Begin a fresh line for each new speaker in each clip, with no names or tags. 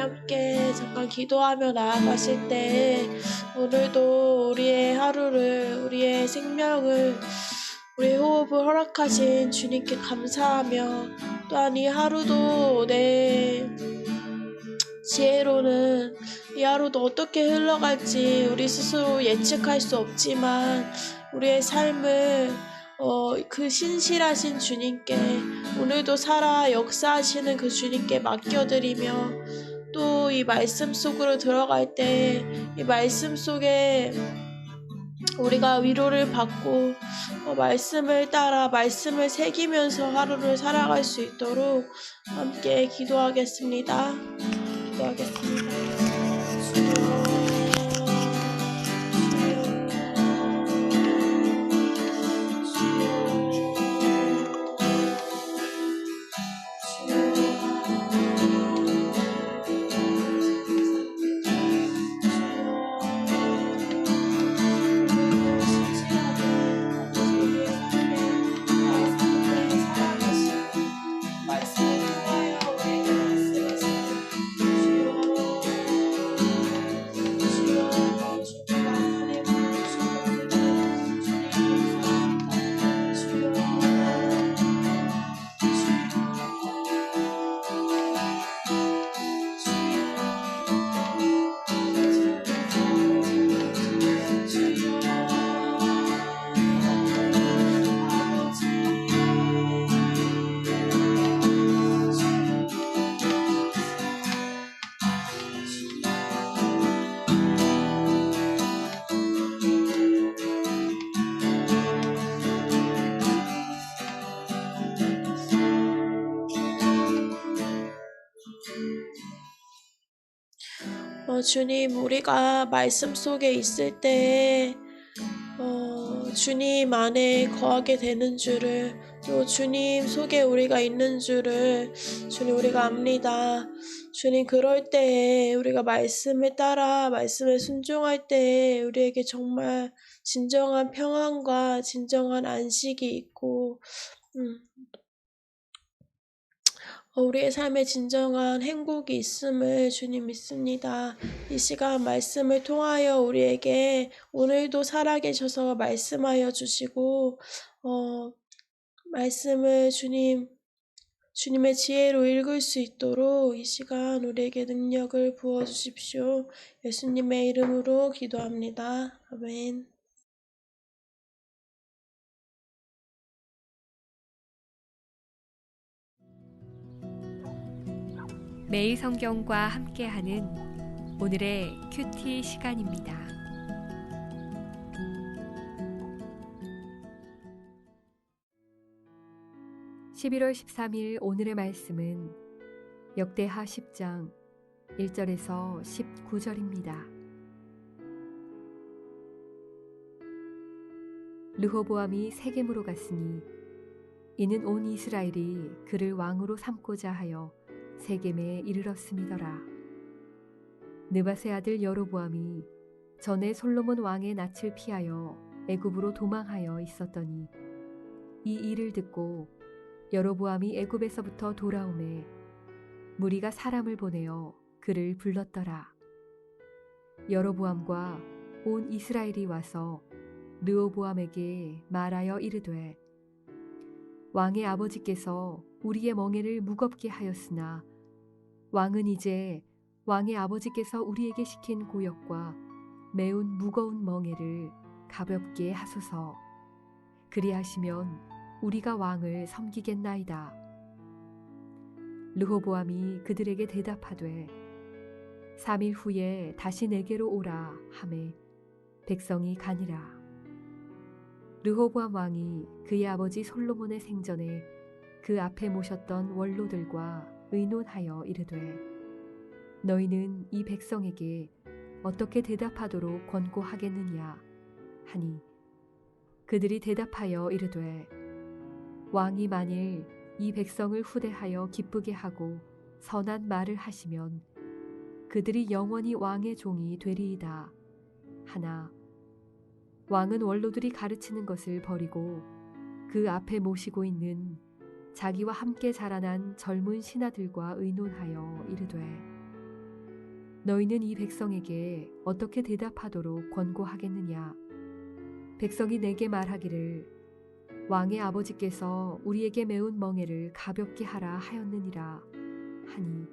함께 잠깐 기도하며 나아가실 때 오늘도 우리의 하루를, 우리의 생명을, 우리의 호흡을 허락하신 주님께 감사하며 또한 이 하루도 내 지혜로는 이 하루도 어떻게 흘러갈지 우리 스스로 예측할 수 없지만 우리의 삶을 그 신실하신 주님께 오늘도 살아 역사하시는 그 주님께 맡겨드리며 또 이 말씀 속으로 들어갈 때 이 말씀 속에 우리가 위로를 받고 말씀을 따라 말씀을 새기면서 하루를 살아갈 수 있도록 함께 기도하겠습니다. 기도하겠습니다. 주님, 우리가 말씀 속에 있을 때 주님 안에 거하게 되는 줄을, 또 주님 속에 우리가 있는 줄을 주님 우리가 압니다. 주님, 그럴 때에 우리가 말씀을 따라 말씀에 순종할 때에 우리에게 정말 진정한 평안과 진정한 안식이 있고 우리의 삶에 진정한 행복이 있음을 주님 믿습니다. 이 시간 말씀을 통하여 우리에게 오늘도 살아계셔서 말씀하여 주시고 말씀을 주님의 지혜로 읽을 수 있도록 이 시간 우리에게 능력을 부어주십시오. 예수님의 이름으로 기도합니다. 아멘.
매일 성경과 함께하는 오늘의 큐티 시간입니다. (11월 13일) 오늘의 말씀은 역대하 10장 1절에서 19절입니다. 르호보암이 세겜으로 갔으니 이는 온 이스라엘이 그를 왕으로 삼고자 하여 세겜에 이르렀음이더라. 느밧의 아들 여로보암이 전에 솔로몬 왕의 낯을 피하여 애굽으로 도망하여 있었더니 이 일을 듣고 여로보암이 애굽에서부터 돌아오매 무리가 사람을 보내어 그를 불렀더라. 여로보암과 온 이스라엘이 와서 르호보암에게 말하여 이르되 왕의 아버지께서 우리의 멍에를 무겁게 하였으나 왕은 이제 왕의 아버지께서 우리에게 시킨 고역과 매운 무거운 멍에를 가볍게 하소서. 그리하시면 우리가 왕을 섬기겠나이다. 르호보암이 그들에게 대답하되 3일 후에 다시 내게로 오라 하매 백성이 가니라. 르호보암 왕이 그의 아버지 솔로몬의 생전에 그 앞에 모셨던 원로들과 의논하여 이르되 너희는 이 백성에게 어떻게 대답하도록 권고하겠느냐 하니 그들이 대답하여 이르되 왕이 만일 이 백성을 후대하여 기쁘게 하고 선한 말을 하시면 그들이 영원히 왕의 종이 되리이다 하나 왕은 원로들이 가르치는 것을 버리고 그 앞에 모시고 있는 자기와 함께 자라난 젊은 신하들과 의논하여 이르되 너희는 이 백성에게 어떻게 대답하도록 권고하겠느냐? 백성이 내게 말하기를 왕의 아버지께서 우리에게 메운 멍에를 가볍게 하라 하였느니라 하니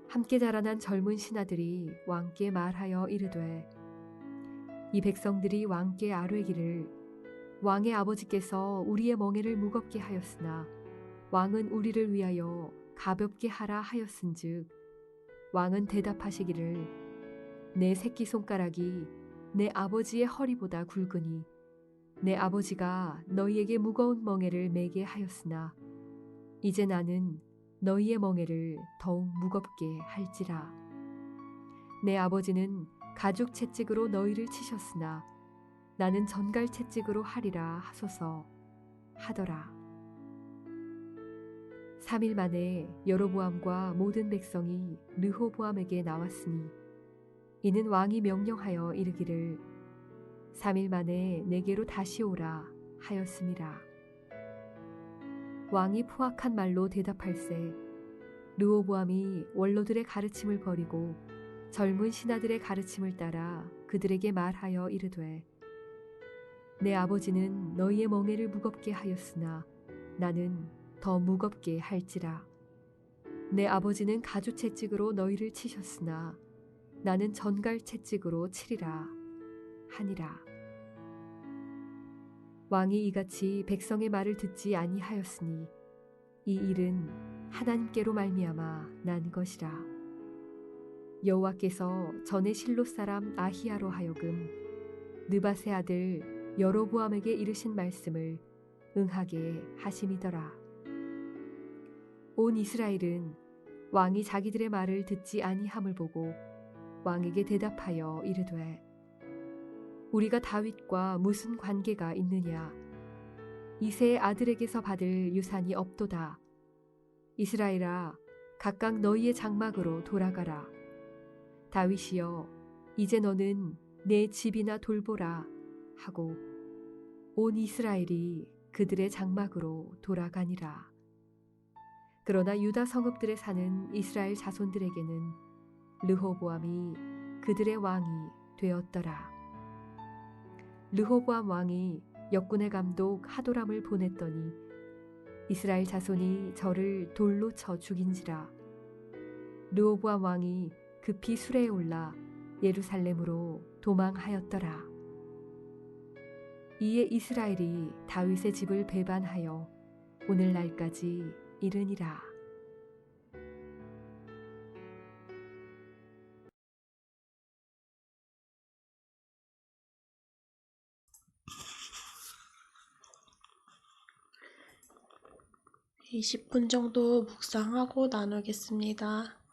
함께 자라난 젊은 신하들이 왕께 말하여 이르되 이 백성들이 왕께 아뢰기를 왕의 아버지께서 우리의 멍에를 무겁게 하였으나 왕은 우리를 위하여 가볍게 하라 하였은즉 왕은 대답하시기를 내 새끼손가락이 내 아버지의 허리보다 굵으니 내 아버지가 너희에게 무거운 멍에를 메게 하였으나 이제 나는 너희의 멍에를 더욱 무겁게 할지라. 내 아버지는 가죽 채찍으로 너희를 치셨으나 나는 전갈 채찍으로 하리라 하소서 하더라. 3일 만에 여로보암과 모든 백성이 르호보암에게 나왔으니 이는 왕이 명령하여 이르기를 3일 만에 내게로 다시 오라 하였음이라. 왕이 포악한 말로 대답할세 르호보암이 원로들의 가르침을 버리고 젊은 신하들의 가르침을 따라 그들에게 말하여 이르되 내 아버지는 너희의 멍에를 무겁게 하였으나 나는 더 무겁게 할지라. 내 아버지는 가죽 채찍으로 너희를 치셨으나 나는 전갈 채찍으로 치리라 하니라. 왕이 이같이 백성의 말을 듣지 아니하였으니 이 일은 하나님께로 말미암아 난 것이라. 여호와께서 전에 실로 사람 아히야로 하여금 느밧의 아들 여로보암에게 이르신 말씀을 응하게 하심이더라. 온 이스라엘은 왕이 자기들의 말을 듣지 아니함을 보고 왕에게 대답하여 이르되 우리가 다윗과 무슨 관계가 있느냐? 이새의 아들에게서 받을 유산이 없도다. 이스라엘아, 각각 너희의 장막으로 돌아가라. 다윗이여, 이제 너는 내 집이나 돌보라 하고 온 이스라엘이 그들의 장막으로 돌아가니라. 그러나 유다 성읍들에 사는 이스라엘 자손들에게는 르호보암이 그들의 왕이 되었더라. 르호보암 왕이 역군의 감독 하도람을 보냈더니 이스라엘 자손이 저를 돌로 쳐 죽인지라. 르호보암 왕이 급히 수레에 올라 예루살렘으로 도망하였더라. 이에 이스라엘이 다윗의 집을 배반하여 오늘날까지 이르니라.
이 10분 정도 묵상하고 나누겠습니다.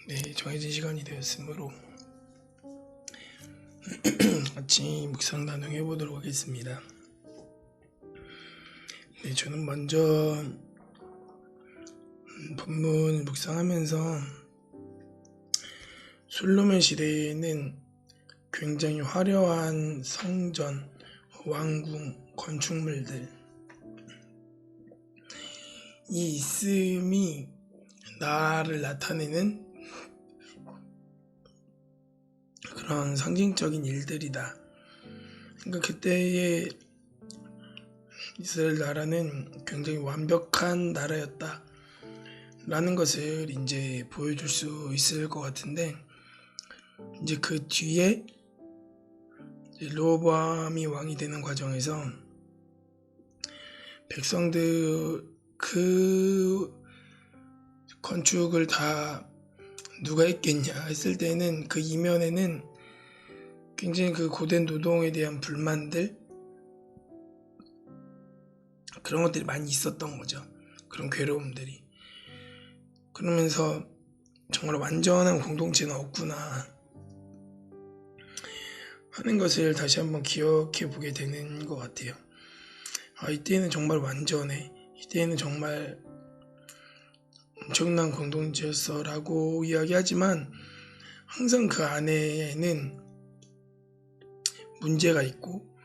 네, 정해진 시간이 되었으므로 같이 묵상 나눔해 보도록 하겠습니다. 네, 저는 먼저 본문 묵상하면서 솔로몬 시대에는 굉장히 화려한 성전, 왕궁, 건축물들 이 있음이 나라를 나타내는 그런 상징적인 일들이다. 그러니까 그때의 이스라엘 나라는 굉장히 완벽한 나라였다 라는 것을 이제 보여줄 수 있을 것 같은데, 이제 그 뒤에 르호보암이 왕이 되는 과정에서 백성들 그 건축을 다 누가 했겠냐 했을 때는 그 이면에는 굉장히 그 고된 노동에 대한 불만들, 그런 것들이 많이 있었던 거죠. 그런 괴로움들이. 그러면서 정말 완전한 공동체는 없구나 하는 것을 다시 한번 기억해 보게 되는 것 같아요. 이때는 정말 완전해, 이때는 정말 엄청난 공동체였어 라고 이야기하지만, 항상 그 안에는 문제가 있고,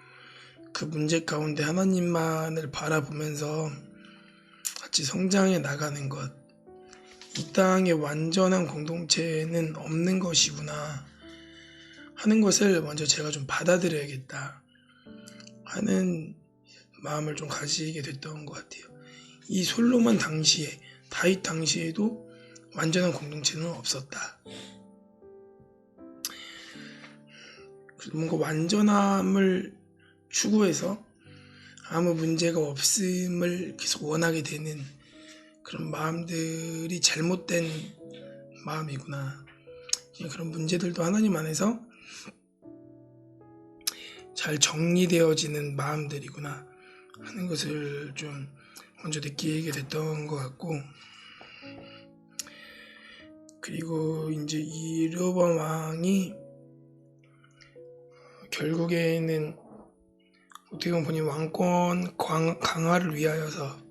그 문제 가운데 하나님만을 바라보면서 같이 성장해 나가는 것, 이 땅에 완전한 공동체는 없는 것이구나 하는 것을 먼저 제가 좀 받아들여야겠다 하는 마음을 좀 가지게 됐던 것 같아요. 이 솔로몬 당시에, 다윗 당시에도 완전한 공동체는 없었다. 뭔가 완전함을 추구해서 아무 문제가 없음을 계속 원하게 되는 그런 마음들이 잘못된 마음이구나. 그런 문제들도 하나님 안에서 잘 정리되어지는 마음들이구나 하는 것을 좀 먼저 느끼게 됐던 것 같고, 그리고 이제 이 르호보암 왕이 결국에는 어떻게 보면 본인 왕권 강화를 위하여서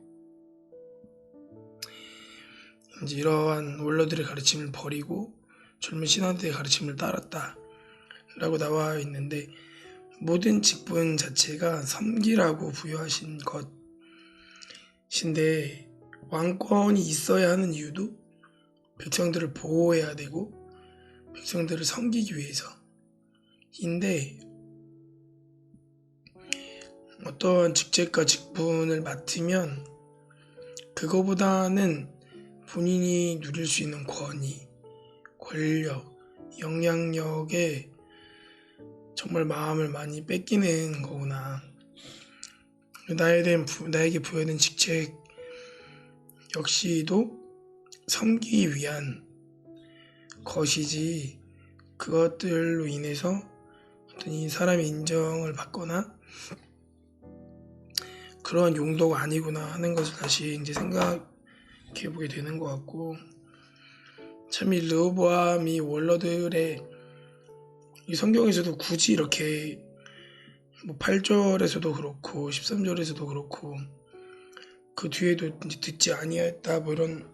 이제 이러한 원로들의 가르침을 버리고 젊은 신하들의 가르침을 따랐다 라고 나와 있는데, 모든 직분 자체가 섬기라고 부여하신 것인데, 왕권이 있어야 하는 이유도 백성들을 보호해야 되고 백성들을 섬기기 위해서인데, 어떠한 직책과 직분을 맡으면 그거보다는 본인이 누릴 수 있는 권위, 권력, 영향력에 정말 마음을 많이 뺏기는 거구나. 나에게 부여된 직책 역시도 섬기기 위한 것이지, 그것들로 인해서 어떤 이 사람의 인정을 받거나 그러한 용도가 아니구나 하는 것을 다시 이제 생각해 보게 되는 것 같고, 참 이 르호보암이 원로들의 이 성경에서도 굳이 이렇게 8절에서도 그렇고 13절에서도 그렇고 그 뒤에도 이제 듣지 아니하였다 이런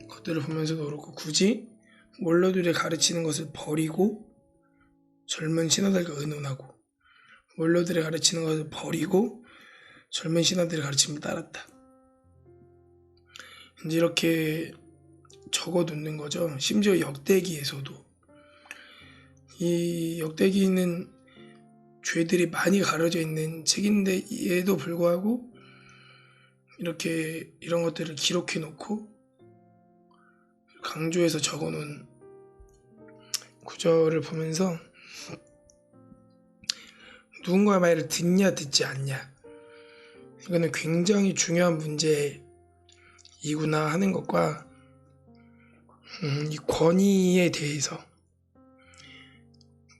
것들을 보면서도 그렇고, 굳이 원로들의 가르치는 것을 버리고 젊은 신하들과 의논하고, 원로들의 가르치는 것을 버리고 젊은 신하들의 가르침을 따랐다, 이제 이렇게 적어 놓는 거죠. 심지어 역대기에서도, 이 역대기는 죄들이 많이 가려져 있는 책인데에도 불구하고 이렇게 이런 것들을 기록해 놓고 강조해서 적어 놓은 구절을 보면서 누군가의 말을 듣냐 듣지 않냐, 이거는 굉장히 중요한 문제이구나 하는 것과, 이 권위에 대해서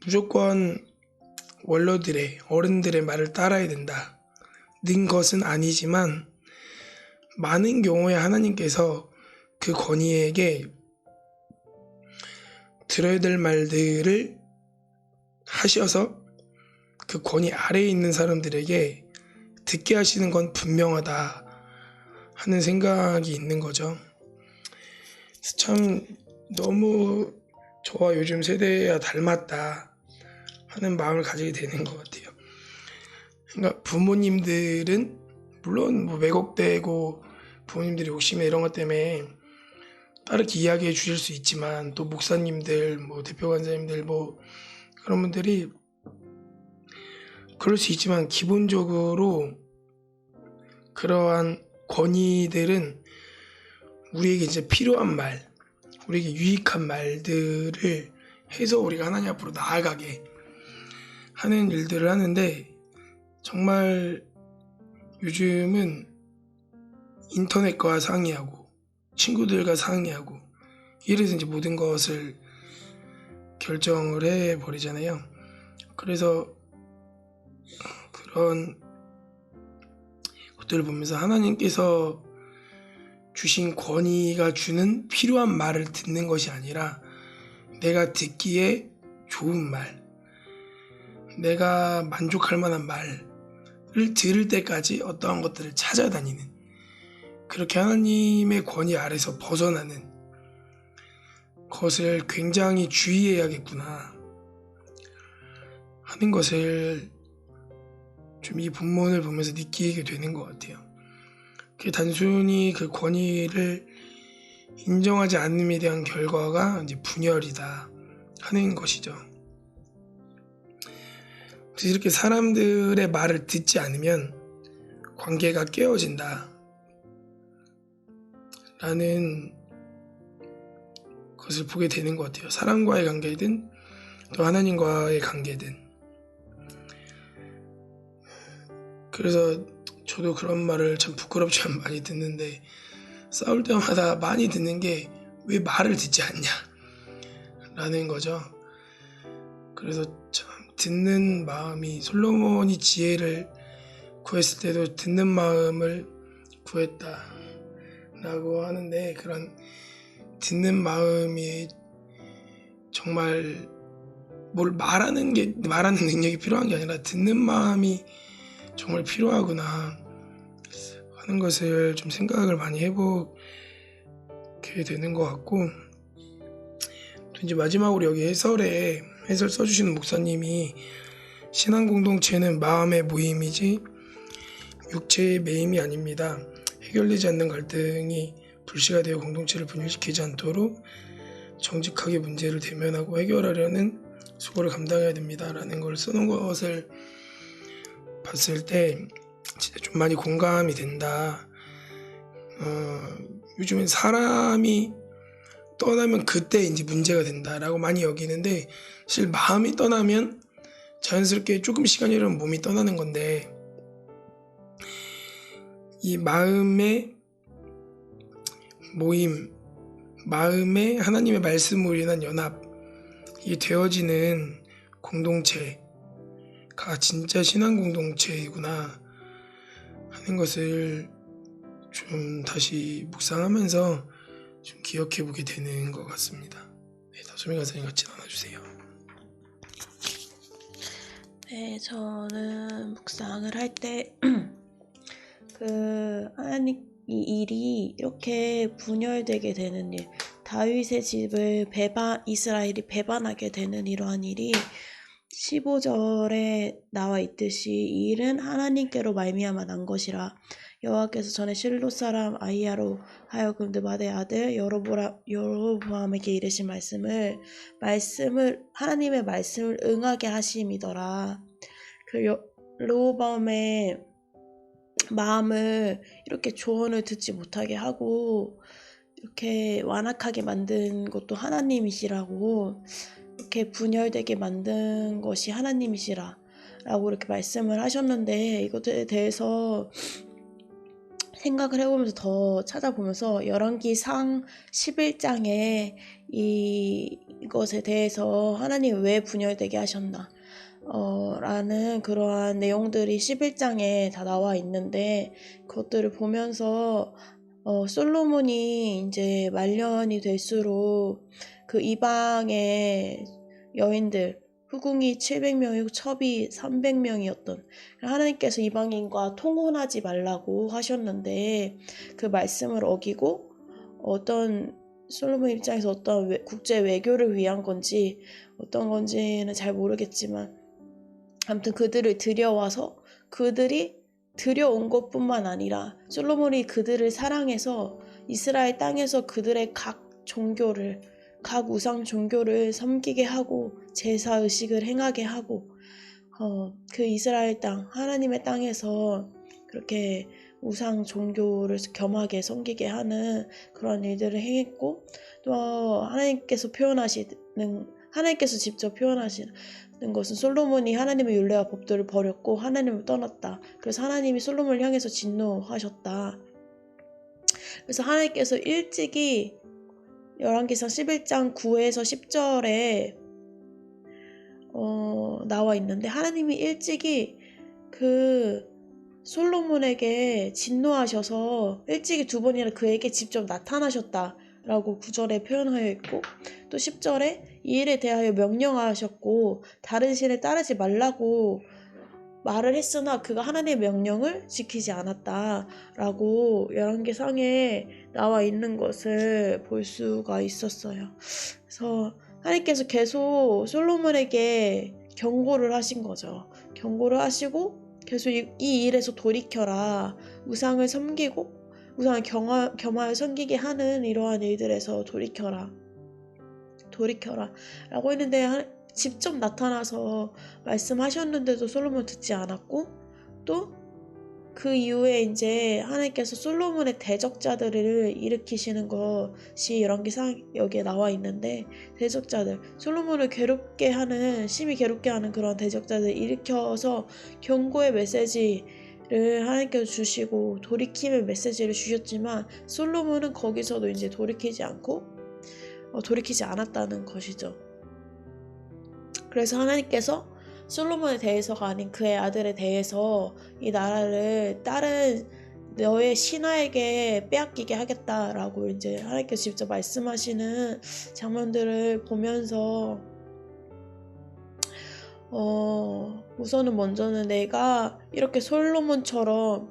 무조건 원로들의, 어른들의 말을 따라야 된다는 것은 아니지만, 많은 경우에 하나님께서 그 권위에게 들어야 될 말들을 하셔서 그 권위 아래에 있는 사람들에게 듣게 하시는 건 분명하다 하는 생각이 있는 거죠. 그래서 참 너무 저와 요즘 세대와 닮았다 하는 마음을 가지게 되는 것 같아요. 그러니까 부모님들은 물론 뭐 왜곡되고 부모님들이 욕심에 이런 것 때문에 빠르게 이야기해 주실 수 있지만, 또 목사님들, 뭐 대표 간사님들, 뭐 그런 분들이 그럴 수 있지만, 기본적으로 그러한 권위들은 우리에게 이제 필요한 말, 우리에게 유익한 말들을 해서 우리가 하나님 앞으로 나아가게 하는 일들을 하는데, 정말 요즘은 인터넷과 상의하고 친구들과 상의하고 이래서 이제 모든 것을 결정을 해버리잖아요. 그래서 그런 것들을 보면서 하나님께서 주신 권위가 주는 필요한 말을 듣는 것이 아니라, 내가 듣기에 좋은 말, 내가 만족할 만한 말을 들을 때까지 어떠한 것들을 찾아다니는, 그렇게 하나님의 권위 아래서 벗어나는 것을 굉장히 주의해야겠구나 하는 것을 좀 이 본문을 보면서 느끼게 되는 것 같아요. 그게 단순히 그 권위를 인정하지 않음에 대한 결과가 이제 분열이다 하는 것이죠. 그래서 이렇게 사람들의 말을 듣지 않으면 관계가 깨어진다 라는 것을 보게 되는 것 같아요. 사람과의 관계든 또 하나님과의 관계든. 그래서 저도 그런 말을 참 부끄럽지 않게 많이 듣는데, 싸울 때마다 많이 듣는 게 왜 말을 듣지 않냐 라는 거죠. 그래서 참 듣는 마음이, 솔로몬이 지혜를 구했을 때도 듣는 마음을 구했다 라고 하는데, 그런 듣는 마음이 정말 뭘 말하는 능력이 필요한 게 아니라 듣는 마음이 정말 필요하구나 하는 것을 좀 생각을 많이 해보게 되는 것 같고, 또 이제 마지막으로 여기 해설 써주시는 목사님이, 신앙 공동체는 마음의 모임이지 육체의 매임이 아닙니다. 해결되지 않는 갈등이 불씨가 되어 공동체를 분열시키지 않도록 정직하게 문제를 대면하고 해결하려는 수고를 감당해야 됩니다 라는 걸 써놓은 것을 봤을 때 진짜 좀 많이 공감이 된다. 요즘엔 사람이 떠나면 그때 이제 문제가 된다라고 많이 여기는데, 사실 마음이 떠나면 자연스럽게 조금 시간이 흐르면 몸이 떠나는 건데, 이 마음의 모임, 마음에 하나님의 말씀으로 인한 연합, 이게 되어지는 공동체가 진짜 신앙 공동체이구나 하는 것을 좀 다시 묵상하면서 좀 기억해 보게 되는 것 같습니다. 네, 다솜이 간사님 같이 나눠주세요.
네, 저는 묵상을 할 때 하나님 이 일이 이렇게 분열되게 되는 일, 다윗의 집을 이스라엘이 배반하게 되는 이러한 일이 15절에 나와 있듯이, 이 일은 하나님께로 말미암아 난 것이라. 여호와께서 전에 실로 사람 아히야로 하여금 느바데 아들 여로보암에게 이르신 말씀을 하나님의 말씀을 응하게 하심이더라. 르호보암의 마음을 이렇게 조언을 듣지 못하게 하고 이렇게 완악하게 만든 것도 하나님이시라고, 이렇게 분열되게 만든 것이 하나님이시라 라고 이렇게 말씀을 하셨는데, 이것에 대해서 생각을 해보면서 더 찾아보면서 열왕기상 11장에 이것에 대해서 하나님이 왜 분열되게 하셨나 라는 그러한 내용들이 11장에 다 나와 있는데, 그것들을 보면서 솔로몬이 이제 말년이 될수록 그 이방의 여인들 후궁이 700명이고 첩이 300명이었던 하나님께서 이방인과 통혼하지 말라고 하셨는데 그 말씀을 어기고 어떤 솔로몬 입장에서 어떤 국제 외교를 위한 건지 어떤 건지는 잘 모르겠지만 아무튼 그들을 들여와서 그들이 들여온 것뿐만 아니라 솔로몬이 그들을 사랑해서 이스라엘 땅에서 그들의 각 종교를 각 우상 종교를 섬기게 하고 제사 의식을 행하게 하고 그 이스라엘 땅 하나님의 땅에서 그렇게 우상 종교를 겸하게 섬기게 하는 그런 일들을 행했고 또 하나님께서 직접 표현하시는 것은 솔로몬이 하나님의 율례와 법도를 버렸고 하나님을 떠났다. 그래서 하나님이 솔로몬을 향해서 진노하셨다. 그래서 하나님께서 일찍이 열왕기상 11장 9에서 10절에 나와 있는데 하나님이 일찍이 그 솔로몬에게 진노하셔서 일찍이 두 번이나 그에게 직접 나타나셨다라고 9절에 표현하여 있고 또 10절에 이 일에 대하여 명령하셨고 다른 신을 따르지 말라고 말을 했으나 그가 하나님의 명령을 지키지 않았다라고 열왕기상에 나와 있는 것을 볼 수가 있었어요. 그래서 하나님께서 계속 솔로몬에게 경고를 하신 거죠. 경고를 하시고 계속 이 일에서 돌이켜라. 우상을 섬기고 우상을 겸하여 섬기게 하는 이러한 일들에서 돌이켜라 라고 했는데 직접 나타나서 말씀하셨는데도 솔로몬 듣지 않았고 또 그 이후에 이제 하나님께서 솔로몬의 대적자들을 일으키시는 것이 열왕기상 여기에 나와 있는데 대적자들 솔로몬을 심히 괴롭게 하는 그런 대적자들을 일으켜서 경고의 메시지를 하나님께서 주시고 돌이킴의 메시지를 주셨지만 솔로몬은 거기서도 이제 돌이키지 않았다는 것이죠. 그래서 하나님께서 솔로몬에 대해서가 아닌 그의 아들에 대해서 이 나라를 다른 너의 신하에게 빼앗기게 하겠다라고 이제 하나님께서 직접 말씀하시는 장면들을 보면서 우선은 먼저는 내가 이렇게 솔로몬처럼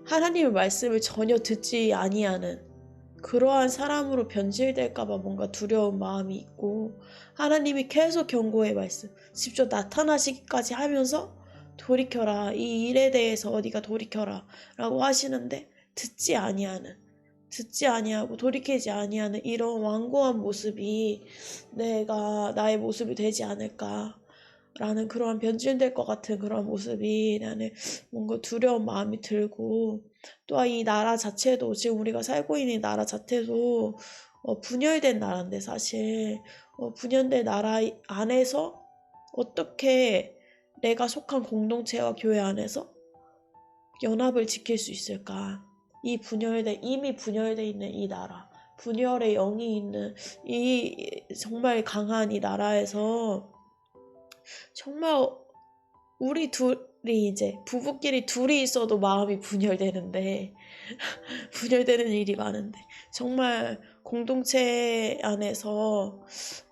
하나님의 말씀을 전혀 듣지 아니하는 그러한 사람으로 변질될까봐 뭔가 두려운 마음이 있고 하나님이 계속 경고의 말씀 직접 나타나시기까지 하면서 돌이켜라 이 일에 대해서 네가 돌이켜라 라고 하시는데 듣지 아니하고 돌이키지 아니하는 이런 완고한 모습이 나의 모습이 되지 않을까 라는 그러한 변질될 것 같은 그런 모습이 나는 뭔가 두려운 마음이 들고 또한 이 나라 자체도 지금 우리가 살고 있는 나라 자체도 분열된 나라인데 사실 분열된 나라 안에서 어떻게 내가 속한 공동체와 교회 안에서 연합을 지킬 수 있을까? 이미 분열돼 있는 이 나라, 분열의 영이 있는 이 정말 강한 이 나라에서 정말 우리 둘이 이제 부부끼리 둘이 있어도 마음이 분열되는 일이 많은데 정말 공동체 안에서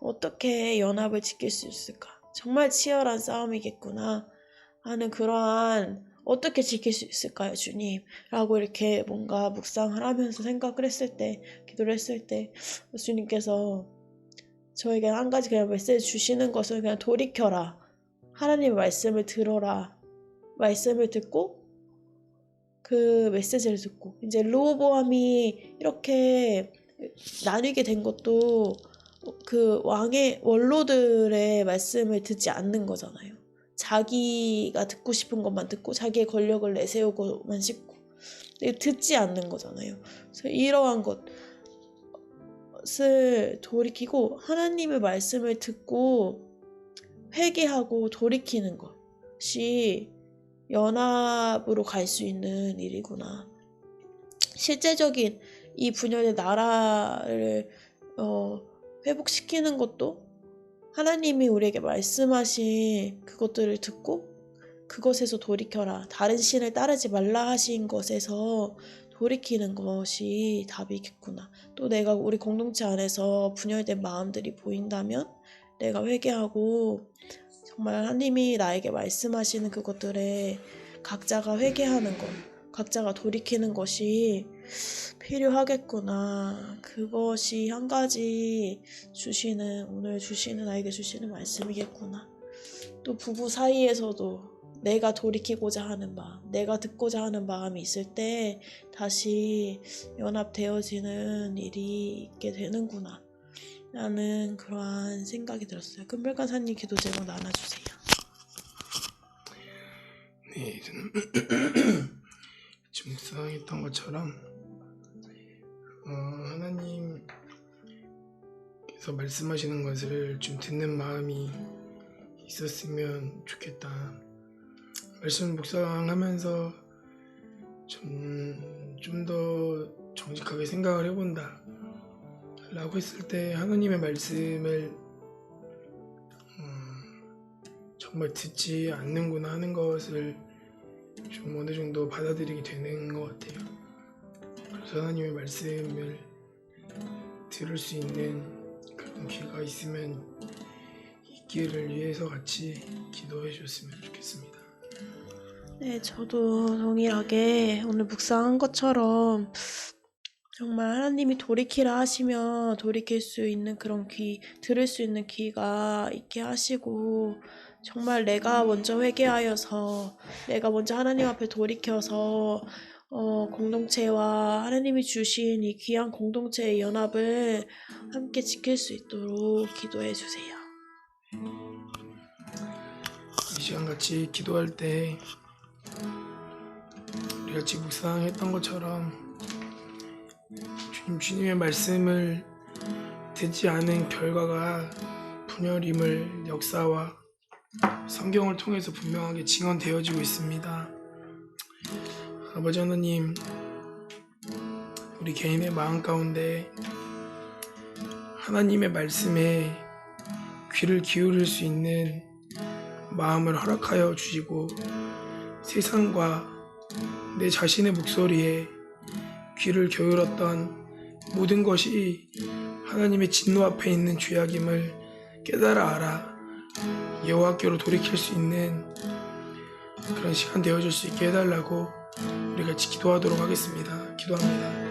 어떻게 연합을 지킬 수 있을까? 정말 치열한 싸움이겠구나 하는 그러한 어떻게 지킬 수 있을까요, 주님? 라고 이렇게 뭔가 묵상을 하면서 기도를 했을 때 주님께서 저에게 한 가지 그냥 메시지 주시는 것은 그냥 돌이켜라. 하나님의 말씀을 들어라. 말씀을 듣고 그 메시지를 듣고 이제 르호보암이 이렇게 나뉘게 된 것도 그 왕의 원로들의 말씀을 듣지 않는 거잖아요. 자기가 듣고 싶은 것만 듣고 자기의 권력을 내세우고만 싶고 듣지 않는 거잖아요. 그래서 이러한 것을 돌이키고 하나님의 말씀을 듣고 회개하고 돌이키는 것이 연합으로 갈 수 있는 일이구나. 실제적인 이 분열의 나라를 회복시키는 것도 하나님이 우리에게 말씀하신 그것들을 듣고 그것에서 돌이켜라. 다른 신을 따르지 말라 하신 것에서 돌이키는 것이 답이겠구나. 또 내가 우리 공동체 안에서 분열된 마음들이 보인다면 내가 회개하고 정말 하나님이 나에게 말씀하시는 그것들에 각자가 회개하는 것, 각자가 돌이키는 것이 필요하겠구나. 그것이 한 가지 오늘 나에게 주시는 말씀이겠구나. 또 부부 사이에서도 내가 돌이키고자 하는 마음, 내가 듣고자 하는 마음이 있을 때 다시 연합되어지는 일이 있게 되는구나 라는 그러한 생각이 들었어요. 금별간사님 기도 제목 나눠주세요.
네, 저는 지금 묵상했던 것처럼 하나님께서 말씀하시는 것을 좀 듣는 마음이 있었으면 좋겠다. 말씀 묵상하면서 좀 더 정직하게 생각을 해본다 라고 했을 때 하나님의 말씀을 정말 듣지 않는구나 하는 것을 좀 어느 정도 받아들이게 되는 것 같아요. 그래서 하나님의 말씀을 들을 수 있는 그런 기회가 있기를 위해서 같이 기도해 주셨으면 좋겠습니다.
네, 저도 동일하게 오늘 묵상한 것처럼 정말 하나님이 돌이키라 하시면 돌이킬 수 있는 그런 들을 수 있는 귀가 있게 하시고 정말 내가 먼저 회개하여서 내가 먼저 하나님 앞에 돌이켜서 공동체와 하나님이 주신 이 귀한 공동체의 연합을 함께 지킬 수 있도록 기도해 주세요.
이 시간 같이 기도할 때 우리 같이 묵상했던 것처럼 주님의 말씀을 듣지 않은 결과가 분열임을 역사와 성경을 통해서 분명하게 증언되어지고 있습니다. 아버지 하나님, 우리 개인의 마음 가운데 하나님의 말씀에 귀를 기울일 수 있는 마음을 허락하여 주시고 세상과 내 자신의 목소리에 귀를 기울였던 모든 것이 하나님의 진노 앞에 있는 죄악임을 깨달아 알아 여호와께로 돌이킬 수 있는 그런 시간 되어줄 수 있게 해달라고 우리 같이 기도하도록 하겠습니다. 기도합니다.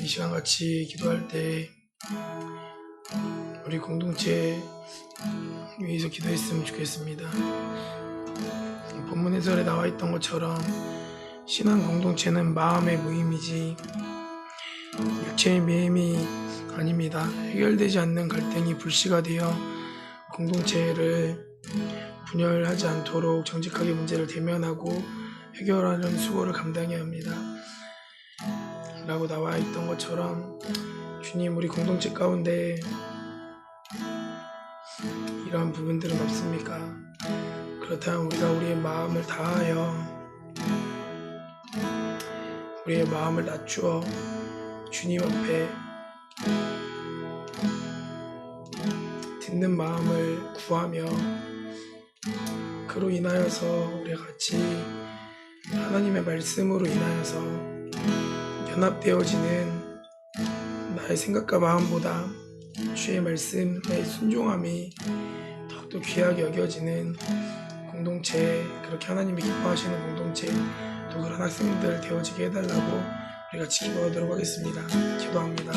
이 시간 같이 기도할 때 우리 공동체 위해서 기도했으면 좋겠습니다. 본문 해설에 나와 있던 것처럼 신앙 공동체는 마음의 모임이지 육체의 모임이 아닙니다. 해결되지 않는 갈등이 불씨가 되어 공동체를 분열하지 않도록 정직하게 문제를 대면하고 해결하는 수고를 감당해야 합니다. 라고 나와 있던 것처럼 주님, 우리 공동체 가운데 이러한 부분들은 없습니까? 그렇다면 우리가 우리의 마음을 다하여 우리의 마음을 낮추어 주님 앞에 듣는 마음을 구하며 그로 인하여서 우리가 같이 하나님의 말씀으로 인하여서 연합되어지는 나의 생각과 마음보다 주의 말씀의 순종함이 더욱더 귀하게 여겨지는 공동체, 그렇게 하나님이 기뻐하시는 공동체, 또 그런 학생들 되어지게 해달라고 우리 같이 기도하도록 하겠습니다. 기도합니다.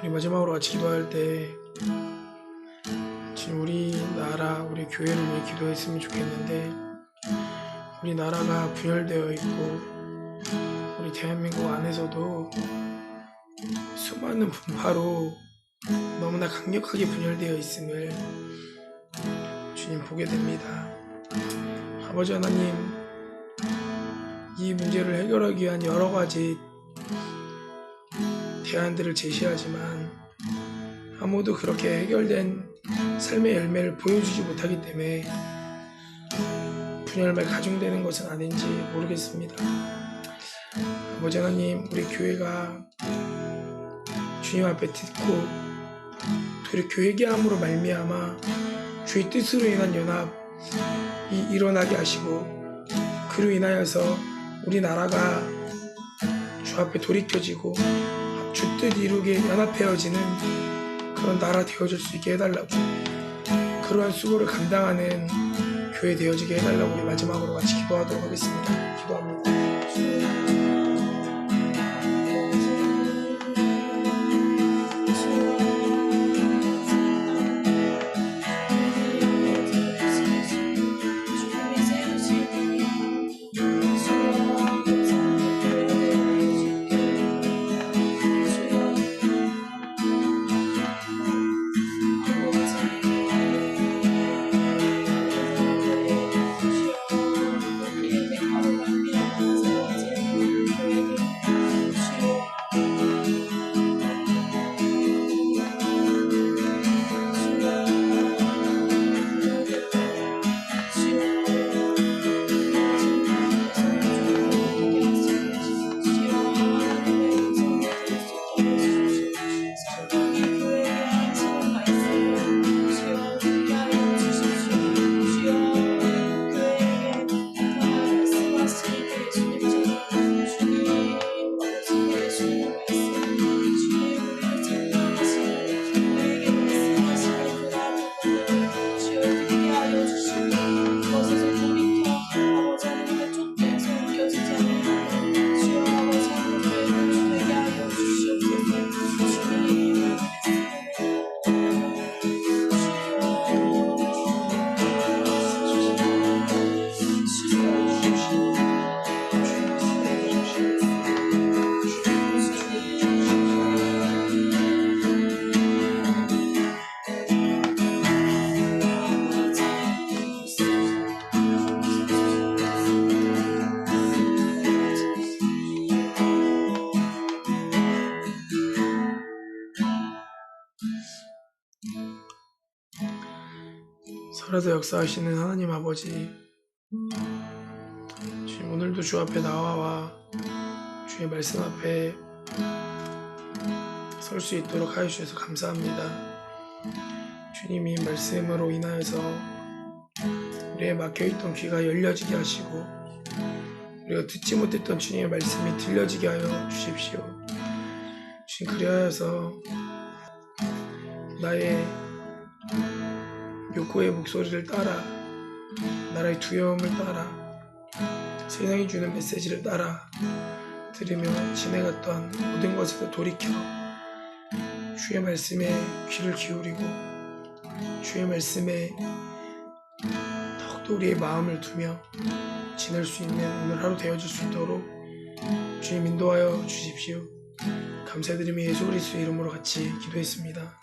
우리 마지막으로 같이 기도할 때 지금 우리나라, 우리 교회를 위해 기도했으면 좋겠는데, 우리나라가 분열되어 있고 우리 대한민국 안에서도 수많은 분파로 너무나 강력하게 분열되어 있음을 주님 보게 됩니다. 아버지 하나님, 이 문제를 해결하기 위한 여러 가지 대안들을 제시하지만 아무도 그렇게 해결된 삶의 열매를 보여주지 못하기 때문에 분열만 가중되는 것은 아닌지 모르겠습니다. 아버지 하나님, 우리 교회가 주님 앞에 듣고 돌이켜 회개함으로 말미암아 주의 뜻으로 인한 연합이 일어나게 하시고, 그로 인하여서 우리나라가 주 앞에 돌이켜지고 주 뜻 이루게 연합해어지는 그런 나라 되어질 수 있게 해달라고, 그러한 수고를 감당하는 교회 되어지게 해달라고 우리 마지막으로 같이 기도하도록 하겠습니다. 기도합니다. 살아서 역사하시는 하나님 아버지, 주님 오늘도 주 앞에 나와 주의 말씀 앞에 설 수 있도록 하여 주셔서 감사합니다. 주님이 말씀으로 인하여서 우리의 막혀있던 귀가 열려지게 하시고 우리가 듣지 못했던 주님의 말씀이 들려지게 하여 주십시오. 주님 그리하여서 나의 욕구의 목소리를 따라, 나라의 두려움을 따라, 세상이 주는 메시지를 따라 들으며 지내갔던 모든 것에서 돌이켜 주의 말씀에 귀를 기울이고 주의 말씀에 더욱더 우리의 마음을 두며 지낼 수 있는 오늘 하루 되어질 수 있도록 주님 인도하여 주십시오. 감사드리며 예수 그리스도의 이름으로 같이 기도했습니다.